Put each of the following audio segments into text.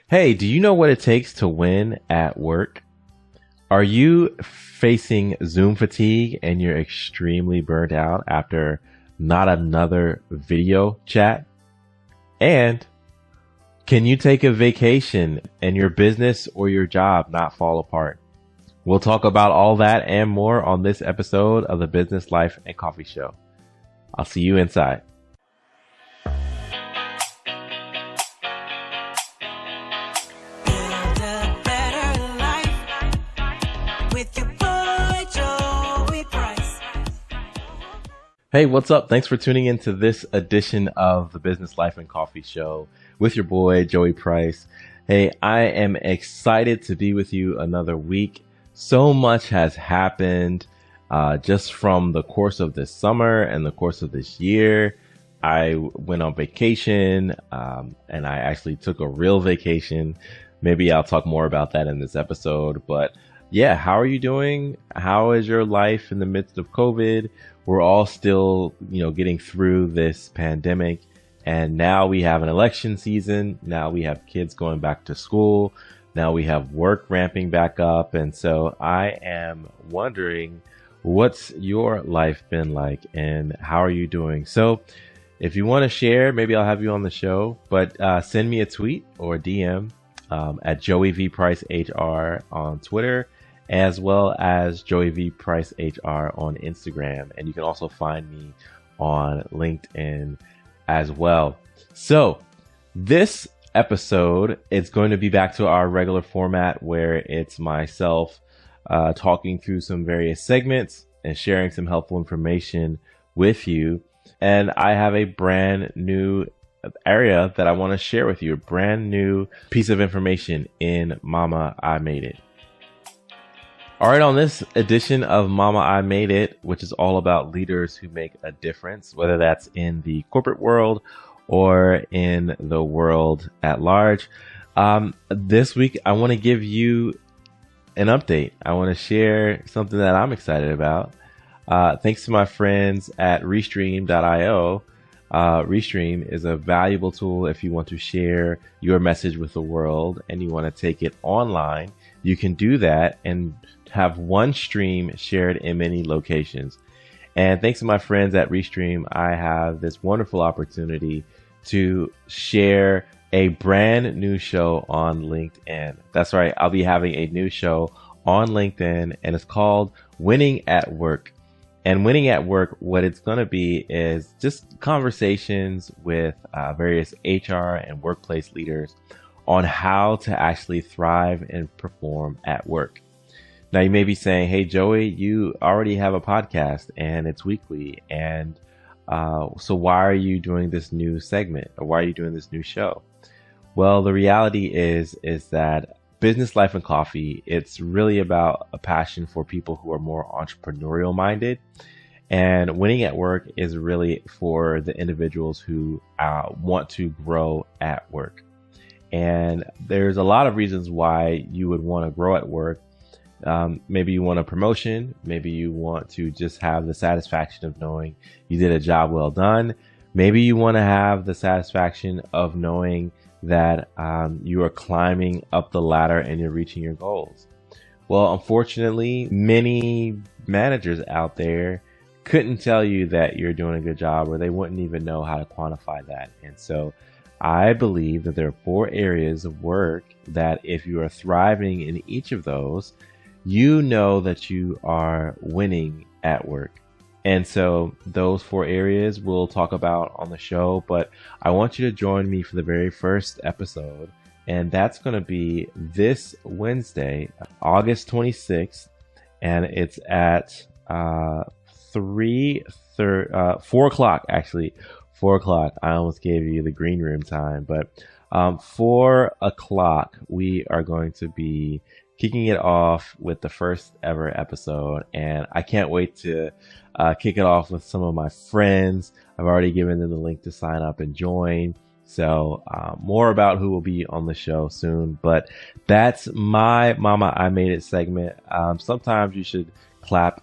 Hey, do you know what it takes to win at work? Are you facing Zoom fatigue and you're extremely burnt out after not another video chat? And can you take a vacation and your business or your job not fall apart? We'll talk about all that and more on this episode of the Business Life and Coffee Show. I'll see you inside. Hey, what's up? Thanks for tuning in to this edition of the Business Life and Coffee Show with your boy, Joey Price. Hey, I am excited to be with you another week. So much has happened just from the course of this summer and the course of this year. I went on vacation and I actually took a real vacation. Maybe I'll talk more about that in this episode. But yeah, how are you doing? How is your life in the midst of COVID? We're all still, getting through this pandemic. And now we have an election season. Now we have kids going back to school. Now we have work ramping back up. And so I am wondering, what's your life been like and how are you doing? So if you want to share, maybe I'll have you on the show, but send me a tweet or a DM at Joey V Price HR on Twitter, as well as Joey V Price HR on Instagram. And you can also find me on LinkedIn as well. So this episode, it's going to be back to our regular format where it's myself talking through some various segments and sharing some helpful information with you. And I have a brand new area that I want to share with you, a brand new piece of information in Mama, I Made It. All right, on this edition of Mama, I Made It, which is all about leaders who make a difference, whether that's in the corporate world or in the world at large. This week, I want to give you an update. I want to share something that I'm excited about. Thanks to my friends at Restream.io. Restream is a valuable tool if you want to share your message with the world and you want to take it online. You can do that and have one stream shared in many locations. And thanks to my friends at Restream, I have this wonderful opportunity to share a brand new show on LinkedIn. That's right. I'll be having a new show on LinkedIn and it's called Winning at Work. And Winning at Work, what it's going to be is just conversations with various HR and workplace leaders on how to actually thrive and perform at work. Now, you may be saying, hey, Joey, you already have a podcast and it's weekly. And so why are you doing this new segment or why are you doing this new show? Well, the reality is that Business Life and Coffee, it's really about a passion for people who are more entrepreneurial minded. And Winning at Work is really for the individuals who want to grow at work. And there's a lot of reasons why you would want to grow at work. Maybe you want a promotion. Maybe you want to just have the satisfaction of knowing you did a job well done. Maybe you want to have the satisfaction of knowing that you are climbing up the ladder and you're reaching your goals. Well, unfortunately, many managers out there couldn't tell you that you're doing a good job, or they wouldn't even know how to quantify that. And so I believe that there are 4 areas of work that if you are thriving in each of those, you know that you are winning at work. And so those 4 areas we'll talk about on the show, but I want you to join me for the very first episode. And that's going to be this Wednesday, August 26th. And it's at 4 o'clock, actually. 4 o'clock. I almost gave you the green room time, but 4 o'clock, we are going to be kicking it off with the first ever episode. And I can't wait to kick it off with some of my friends. I've already given them the link to sign up and join. So more about who will be on the show soon. But that's my Mama, I Made It segment. Sometimes you should clap,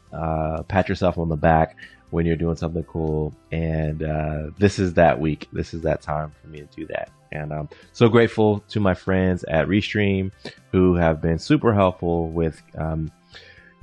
pat yourself on the back when you're doing something cool. And this is that week. This is that time for me to do that. And I'm so grateful to my friends at Restream who have been super helpful with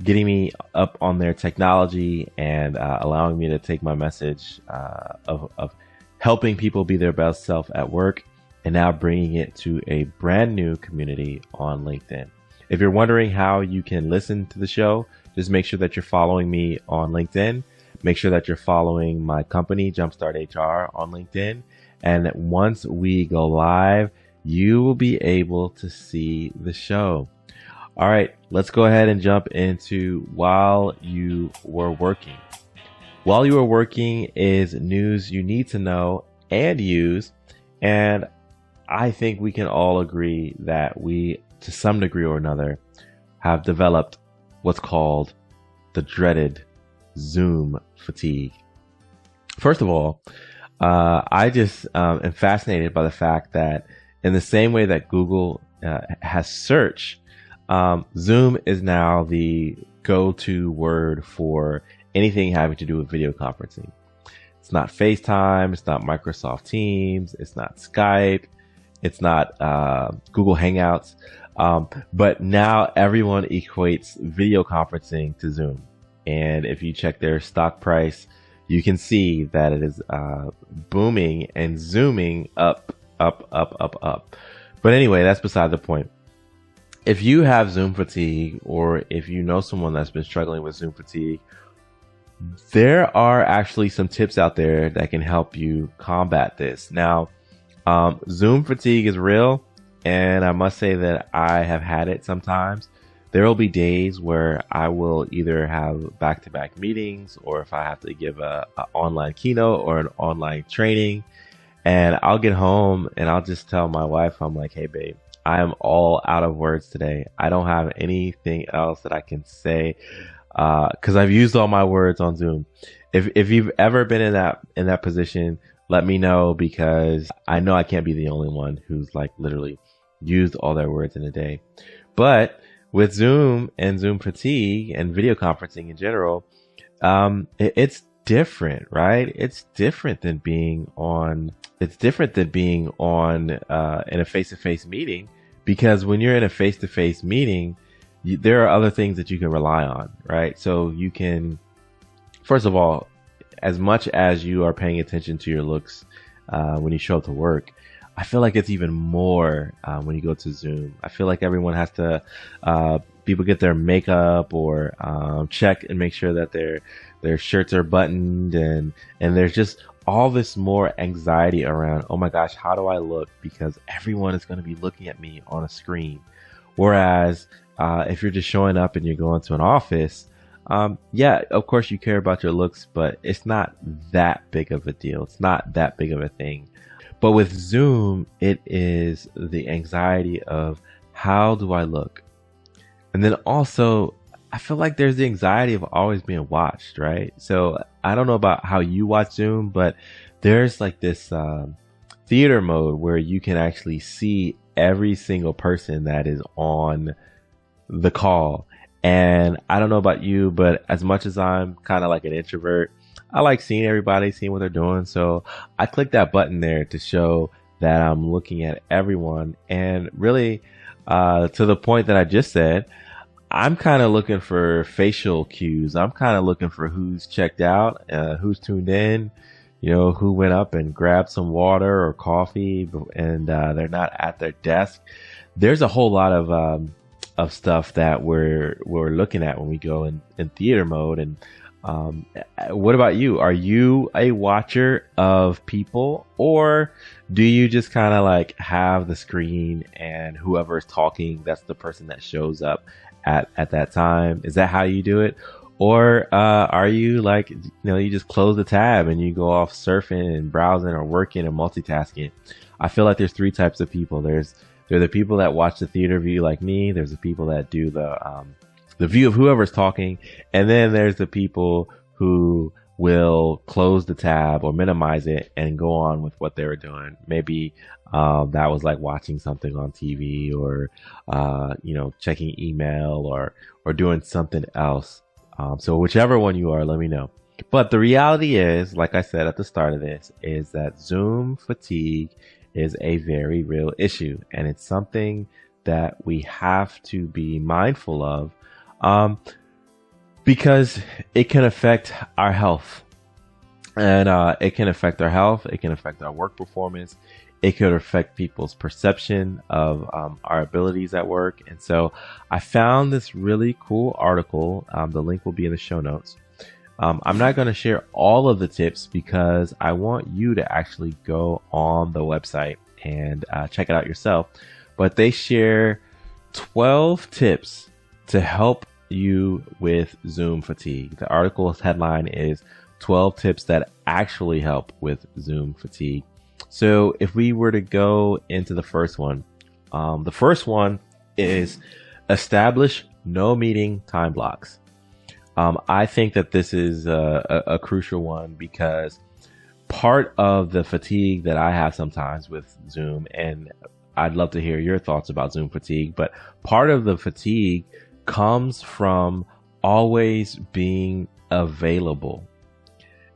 getting me up on their technology and allowing me to take my message of helping people be their best self at work and now bringing it to a brand new community on LinkedIn. If you're wondering how you can listen to the show, just make sure that you're following me on LinkedIn. Make sure that you're following my company, Jumpstart HR, on LinkedIn. And once we go live, you will be able to see the show. All right, let's go ahead and jump into while you were working. While you were working is news you need to know and use. And I think we can all agree that we, to some degree or another, have developed what's called the dreaded Zoom fatigue. First of all, I just am fascinated by the fact that in the same way that Google has search, Zoom is now the go-to word for anything having to do with video conferencing. It's not FaceTime. It's not Microsoft Teams. It's not Skype. It's not Google Hangouts. But now everyone equates video conferencing to Zoom. And if you check their stock price, you can see that it is booming and zooming up. But anyway, that's beside the point. If you have Zoom fatigue, or if you know someone that's been struggling with Zoom fatigue, there are actually some tips out there that can help you combat this. Now, Zoom fatigue is real, and I must say that I have had it sometimes. There will be days where I will either have back-to-back meetings, or if I have to give an online keynote or an online training, and I'll get home and I'll just tell my wife, I'm like, hey babe, I am all out of words today. I don't have anything else that I can say because I've used all my words on Zoom. If you've ever been in that position, let me know, because I know I can't be the only one who's like literally used all their words in a day. But with Zoom and Zoom fatigue and video conferencing in general, it's different, right? It's different than being on in a face-to-face meeting, because when you're in a face-to-face meeting, there are other things that you can rely on, right? So you can, first of all, as much as you are paying attention to your looks when you show up to work, I feel like it's even more when you go to Zoom. I feel like everyone has to, people get their makeup or check and make sure that their shirts are buttoned, and there's just all this more anxiety around, oh my gosh, how do I look? Because everyone is going to be looking at me on a screen. Whereas if you're just showing up and you're going to an office, yeah, of course you care about your looks, but it's not that big of a deal. It's not that big of a thing. But with Zoom, it is the anxiety of, how do I look? And then also, I feel like there's the anxiety of always being watched, right? So I don't know about how you watch Zoom, but there's like this theater mode where you can actually see every single person that is on the call. And I don't know about you, but as much as I'm kind of like an introvert, I like seeing everybody, seeing what they're doing. So I click that button there to show that I'm looking at everyone. And really, to the point that I just said, I'm kind of looking for facial cues. I'm kind of looking for who's checked out, who's tuned in, who went up and grabbed some water or coffee and they're not at their desk. There's a whole lot of stuff that we're looking at when we go in theater mode. And what about you? Are you a watcher of people, or do you just kind of like have the screen and whoever is talking, that's the person that shows up at that time? Is that how you do it? Or are you like, you just close the tab and you go off surfing and browsing or working and multitasking? I feel like there's three types of people. There are the people that watch the theater view like me. There's the people that do the view of whoever's talking. And then there's the people who will close the tab or minimize it and go on with what they were doing. Maybe that was like watching something on TV, or checking email, or doing something else. So whichever one you are, let me know. But the reality is, like I said at the start of this, is that Zoom fatigue is a very real issue, and it's something that we have to be mindful of, because it can affect our health. And it can affect our health. It can affect our work performance. It could affect people's perception of our abilities at work. And so I found this really cool article. The link will be in the show notes. I'm not going to share all of the tips because I want you to actually go on the website and check it out yourself. But they share 12 tips to help you with Zoom fatigue. The article's headline is 12 tips that actually help with Zoom fatigue. So if we were to go into the first one is establish no meeting time blocks. I think that this is a crucial one because part of the fatigue that I have sometimes with Zoom, and I'd love to hear your thoughts about Zoom fatigue, but part of the fatigue comes from always being available,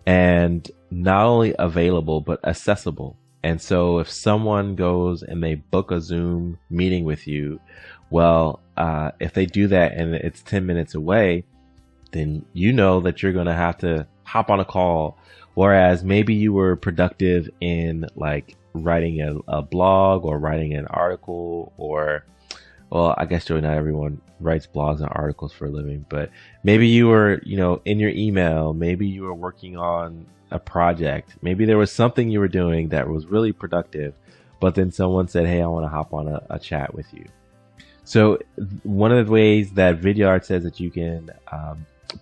and not only available, but accessible. And so if someone goes and they book a Zoom meeting with you, well, if they do that and it's 10 minutes away, then you know that you're going to have to hop on a call. Whereas maybe you were productive in like writing a blog or writing an article, or, well, I guess really not everyone writes blogs and articles for a living, but maybe you were, in your email, maybe you were working on a project. Maybe there was something you were doing that was really productive, but then someone said, hey, I want to hop on a chat with you. So one of the ways that Vidyard says that you can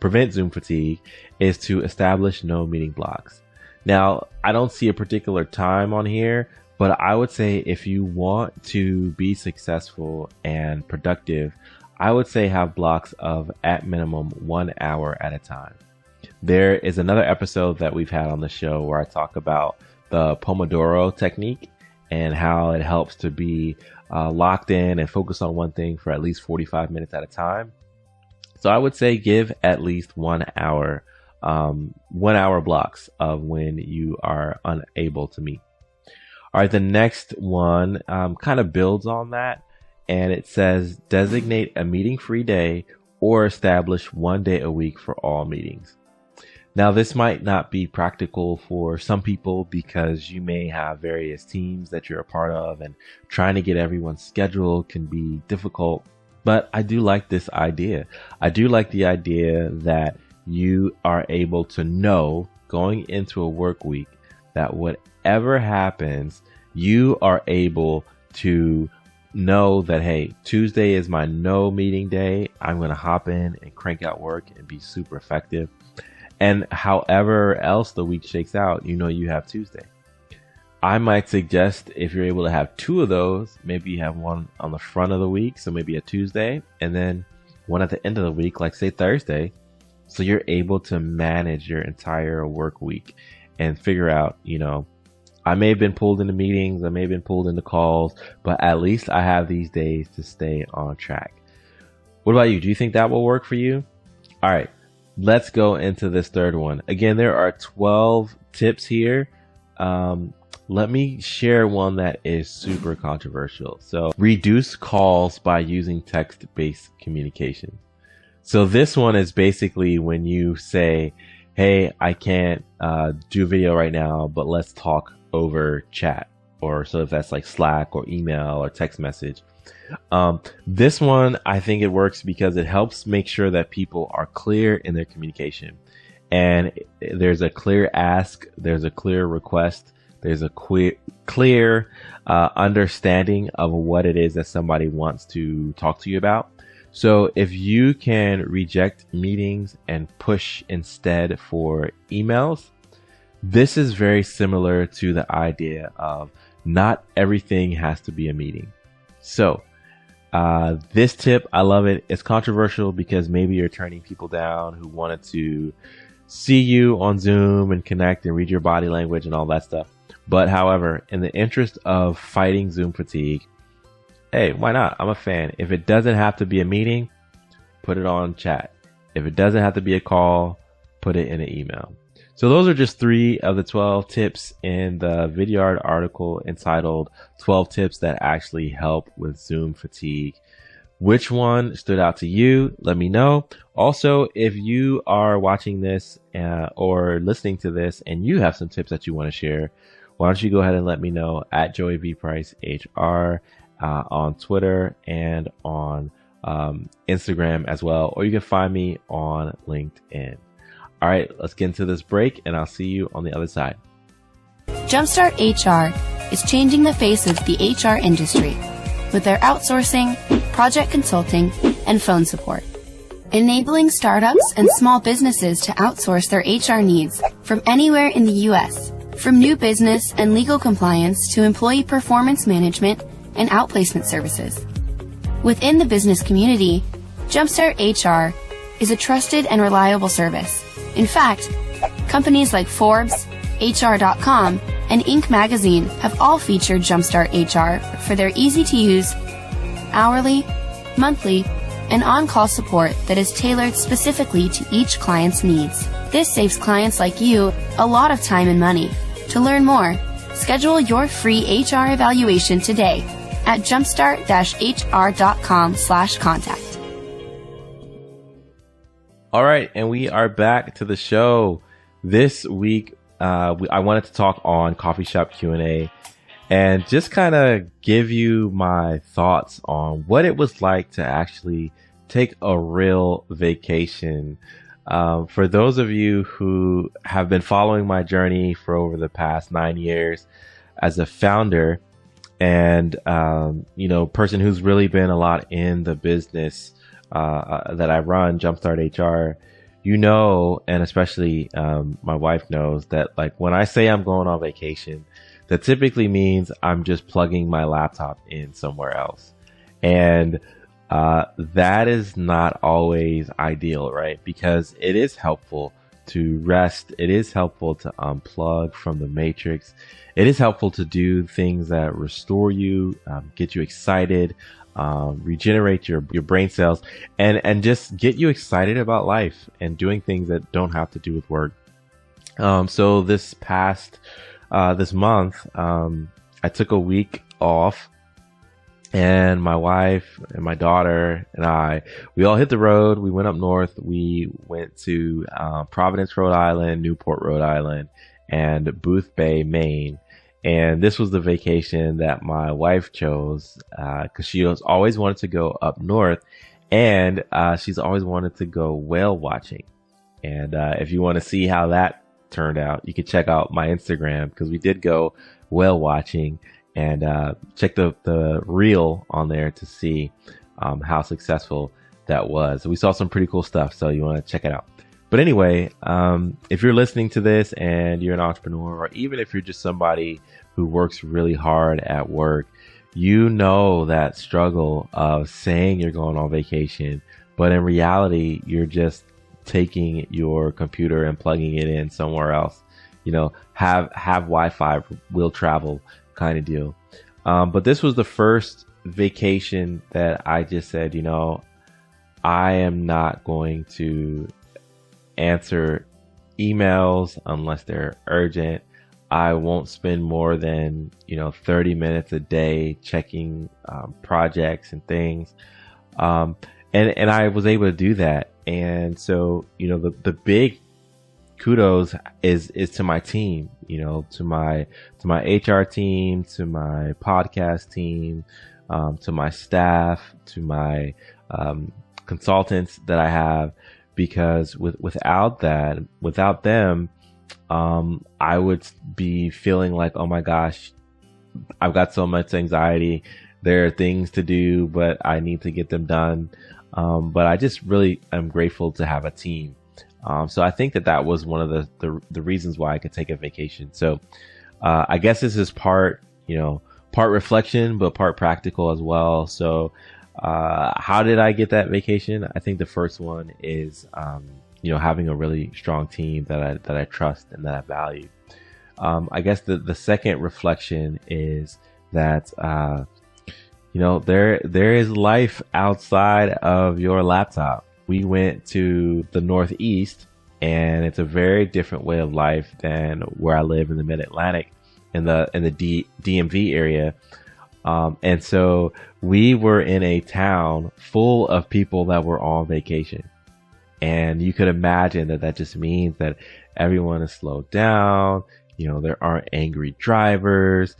prevent Zoom fatigue is to establish no meeting blocks. Now, I don't see a particular time on here, but I would say if you want to be successful and productive, I would say have blocks of at minimum 1 hour at a time. There is another episode that we've had on the show where I talk about the Pomodoro technique and how it helps to be locked in and focus on one thing for at least 45 minutes at a time. So I would say give at least 1 hour, 1 hour blocks of when you are unable to meet. All right, the next one kind of builds on that, and it says designate a meeting-free day or establish 1 day a week for all meetings. Now, this might not be practical for some people because you may have various teams that you're a part of, and trying to get everyone's schedule can be difficult. But I do like this idea. I do like the idea that you are able to know going into a work week that whatever happens, you are able to know that, hey, Tuesday is my no meeting day. I'm going to hop in and crank out work and be super effective. And however else the week shakes out, you have Tuesday. I might suggest if you're able to have 2 of those, maybe you have one on the front of the week, so maybe a Tuesday, and then one at the end of the week, like say Thursday. So you're able to manage your entire work week and figure out, I may have been pulled into meetings, I may have been pulled into calls, but at least I have these days to stay on track. What about you? Do you think that will work for you? All right, let's go into this third one. Again, there are 12 tips here. Let me share one that is super controversial. So reduce calls by using text-based communication. So this one is basically when you say, hey, I can't do video right now, but let's talk over chat. Or so if that's like Slack or email or text message. This one, I think it works because it helps make sure that people are clear in their communication. And there's a clear ask, there's a clear request, there's a clear understanding of what it is that somebody wants to talk to you about. So if you can reject meetings and push instead for emails, this is very similar to the idea of not everything has to be a meeting. So this tip, I love it. It's controversial because maybe you're turning people down who wanted to see you on Zoom and connect and read your body language and all that stuff. But however, in the interest of fighting Zoom fatigue, hey, why not? I'm a fan. If it doesn't have to be a meeting, put it on chat. If it doesn't have to be a call, put it in an email. So those are just 3 of the 12 tips in the Vidyard article entitled 12 Tips That Actually Help with Zoom Fatigue. Which one stood out to you? Let me know. Also, if you are watching this or listening to this and you have some tips that you want to share, why don't you go ahead and let me know at Joey V. Price HR on Twitter and on Instagram as well, or you can find me on LinkedIn. All right, let's get into this break and I'll see you on the other side. Jumpstart HR is changing the face of the HR industry with their outsourcing, project consulting, and phone support, enabling startups and small businesses to outsource their HR needs from anywhere in the U.S., from new business and legal compliance to employee performance management and outplacement services. Within the business community, Jumpstart HR is a trusted and reliable service. In fact, companies like Forbes, HR.com, and Inc. magazine have all featured Jumpstart HR for their easy-to-use, hourly, monthly, and on-call support that is tailored specifically to each client's needs. This saves clients like you a lot of time and money. To learn more, schedule your free HR evaluation today at jumpstart-hr.com/contact. All right, and we are back to the show. This week, I wanted to talk on Coffee Shop Q&A and just kind of give you my thoughts on what it was like to actually take a real vacation. For those of you who have been following my journey for over the past 9 years as a founder and, person who's really been a lot in the business that I run, Jumpstart HR, and especially my wife knows that, like, when I say I'm going on vacation, that typically means I'm just plugging my laptop in somewhere else. And that is not always ideal, right? Because it is helpful to rest. It is helpful to unplug from the matrix. It is helpful to do things that restore you, get you excited, regenerate your brain cells, and just get you excited about life and doing things that don't have to do with work. So this month, I took a week off, and my wife and my daughter and we all hit the road. We went up north. We went to Providence, Rhode Island, Newport, Rhode Island, and Booth Bay, Maine. And this was the vacation that my wife chose because she has always wanted to go up north, and she's always wanted to go whale watching. And if you want to see how that turned out, you can check out my Instagram because we did go whale watching, and check the reel on there to see how successful that was. We saw some pretty cool stuff, so you want to check it out. But anyway, if you're listening to this and you're an entrepreneur, or even if you're just somebody who works really hard at work, you know that struggle of saying you're going on vacation, but in reality, you're just taking your computer and plugging it in somewhere else. Have Wi-Fi, will travel kind of deal. But this was the first vacation that I just said, I am not going to answer emails unless they're urgent. I won't spend more than 30 minutes a day checking projects and things, and I was able to do that. And so the big kudos is to my team, to my HR team, to my podcast team, to my staff, to my consultants that I have. Because without them, I would be feeling like, oh my gosh, I've got so much anxiety. There are things to do, but I need to get them done. But I just really am grateful to have a team. So I think that was one of the reasons why I could take a vacation. So I guess this is part reflection, but part practical as well. So how did I get that vacation? I think the first one is, having a really strong team that I trust and that I value. I guess the second reflection is that, there is life outside of your laptop. We went to the Northeast and it's a very different way of life than where I live in the Mid-Atlantic, in the DMV area. And so we were in a town full of people that were on vacation. And you could imagine that just means that everyone is slowed down. There aren't angry drivers.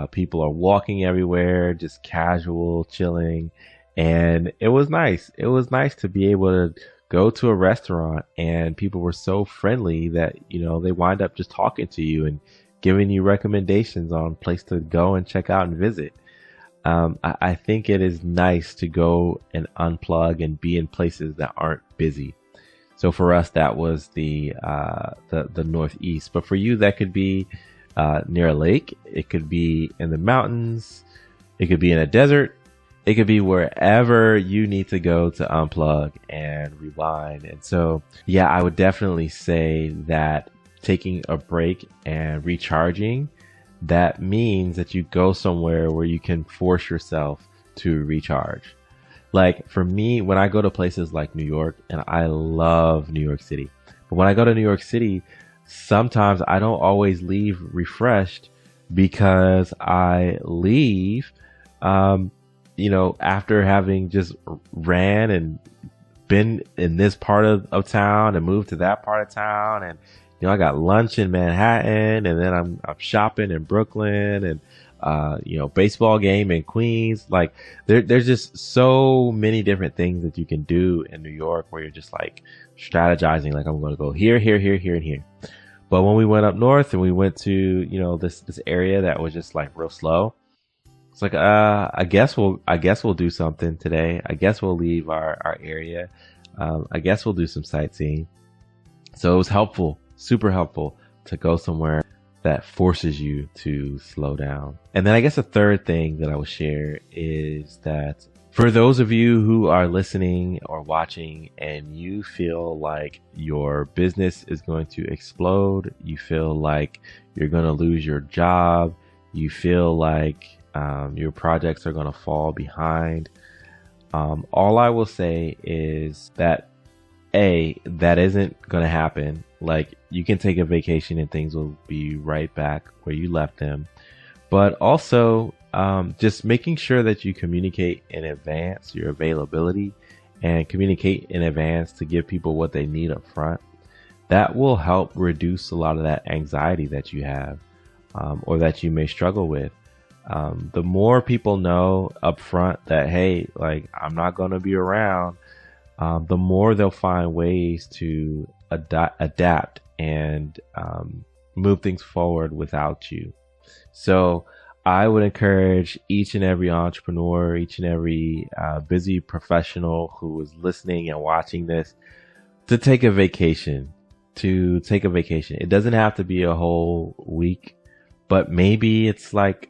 People are walking everywhere, just casual, chilling. And it was nice. It was nice to be able to go to a restaurant, and people were so friendly that, they wind up just talking to you and giving you recommendations on place to go and check out and visit. I think it is nice to go and unplug and be in places that aren't busy. So for us, that was the Northeast. But for you, that could be near a lake. It could be in the mountains. It could be in a desert. It could be wherever you need to go to unplug and rewind. And so, yeah, I would definitely say that taking a break and recharging, that means that you go somewhere where you can force yourself to recharge. Like for me, when I go to places like New York, and I love New York City, but when I go to New York City, sometimes I don't always leave refreshed, because I leave, after having just ran and been in this part of town and moved to that part of town, and I got lunch in Manhattan, and then I'm shopping in Brooklyn, and baseball game in Queens. Like there's just so many different things that you can do in New York where you're just like strategizing, like I'm going to go here, here, here, here, and here. But when we went up north and we went to, this area that was just like real slow, it's like, I guess we'll do something today. I guess we'll leave our area. I guess we'll do some sightseeing. So it was helpful, super helpful to go somewhere that forces you to slow down. And then I guess a third thing that I would share is that for those of you who are listening or watching and you feel like your business is going to explode, you feel like you're going to lose your job, you feel like your projects are going to fall behind, all I will say is that that isn't going to happen. Like you can take a vacation and things will be right back where you left them. But also just making sure that you communicate in advance your availability and communicate in advance to give people what they need up front. That will help reduce a lot of that anxiety that you have or that you may struggle with. The more people know up front that, hey, like I'm not going to be around, the more they'll find ways to adapt and move things forward without you. So I would encourage each and every entrepreneur, each and every busy professional who is listening and watching this to take a vacation. It doesn't have to be a whole week, but maybe it's like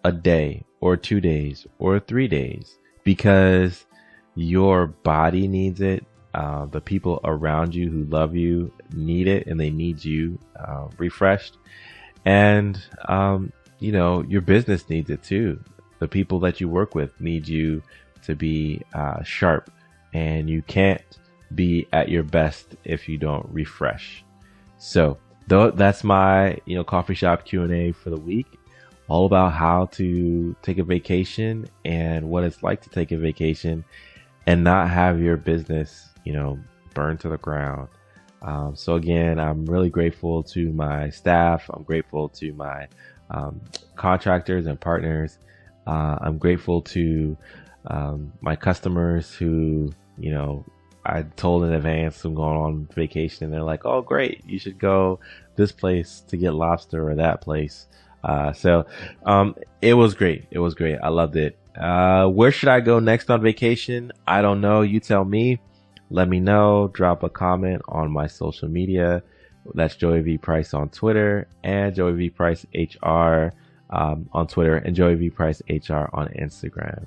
a day or 2 days or 3 days, because your body needs it. The people around you who love you need it, and they need you refreshed. And, your business needs it too. The people that you work with need you to be sharp, and you can't be at your best if you don't refresh. So that's my, coffee shop Q&A for the week, all about how to take a vacation and what it's like to take a vacation and not have your business, burned to the ground. So again, I'm really grateful to my staff. I'm grateful to my contractors and partners. I'm grateful to my customers who, I told in advance I'm going on vacation, and they're like, oh, great, you should go this place to get lobster or that place. So it was great. It was great. I loved it. Where should I go next on vacation? I don't know. You tell me. Let me know. Drop a comment on my social media. That's Joey V. Price on Twitter, and Joey V. Price HR on Twitter, and Joey V. Price HR on Instagram.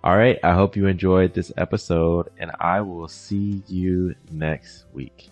All right. I hope you enjoyed this episode, and I will see you next week.